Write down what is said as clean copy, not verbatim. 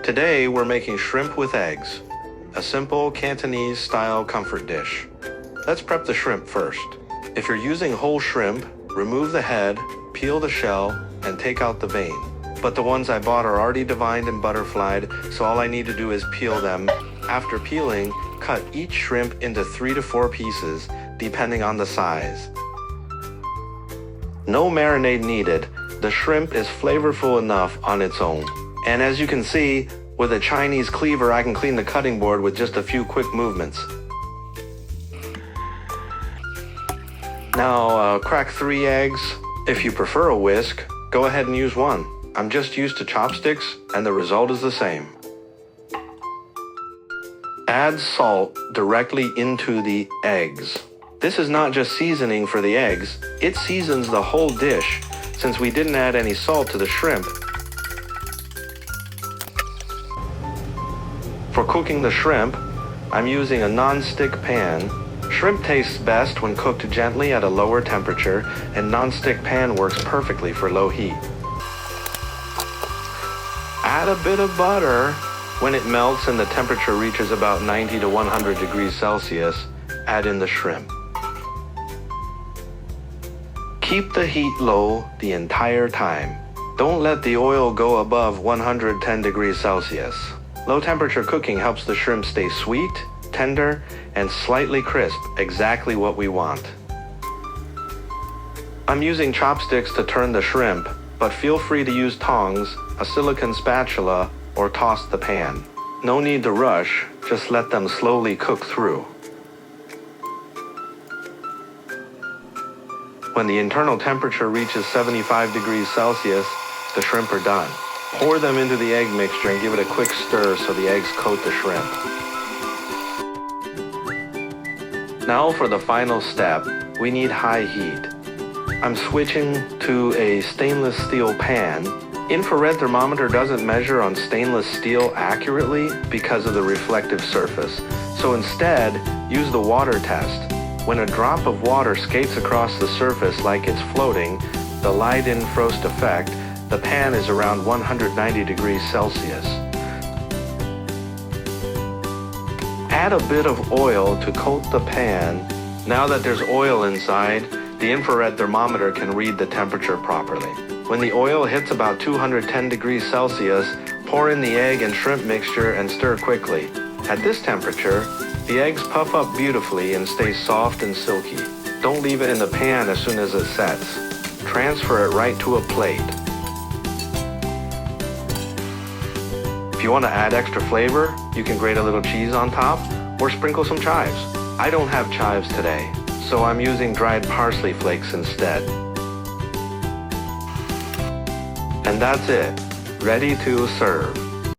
Today we're making shrimp with eggs, a simple Cantonese-style comfort dish. Let's prep the shrimp first. If you're using whole shrimp, remove the head, peel the shell, and take out the vein. But the ones I bought are already divined and butterflied, so all I need to do is peel them. After peeling, cut each shrimp into 3 to 4 pieces, depending on the size. No marinade needed. The shrimp is flavorful enough on its own. And as you can see, with a Chinese cleaver, I can clean the cutting board with just a few quick movements. Now, crack 3 eggs. If you prefer a whisk, go ahead and use one. I'm just used to chopsticks, and the result is the same. Add salt directly into the eggs. This is not just seasoning for the eggs, it seasons the whole dish, since we didn't add any salt to the shrimp. For cooking the shrimp, I'm using a non-stick pan. Shrimp tastes best when cooked gently at a lower temperature, and non-stick pan works perfectly for low heat. Add a bit of butter. When it melts and the temperature reaches about 90 to 100 degrees Celsius, add in the shrimp. Keep the heat low the entire time. Don't let the oil go above 110 degrees Celsius. Low temperature cooking helps the shrimp stay sweet, tender, and slightly crisp, exactly what we want. I'm using chopsticks to turn the shrimp, but feel free to use tongs, a silicone spatula, or toss the pan. No need to rush, just let them slowly cook through. When the internal temperature reaches 75 degrees Celsius, the shrimp are done. Pour them into the egg mixture and give it a quick stir so the eggs coat the shrimp. Now for the final step, we need high heat. I'm switching to a stainless steel pan. Infrared thermometer doesn't measure on stainless steel accurately because of the reflective surface. So instead, use the water test. When a drop of water skates across the surface like it's floating, the Leidenfrost effect, the pan is around 190 degrees Celsius. Add a bit of oil to coat the pan. Now that there's oil inside, the infrared thermometer can read the temperature properly. When the oil hits about 210 degrees Celsius, pour in the egg and shrimp mixture and stir quickly. At this temperature, the eggs puff up beautifully and stay soft and silky. Don't leave it in the pan as soon as it sets. Transfer it right to a plate. If you want to add extra flavor, you can grate a little cheese on top or sprinkle some chives. I don't have chives today, so I'm using dried parsley flakes instead. And that's it, ready to serve.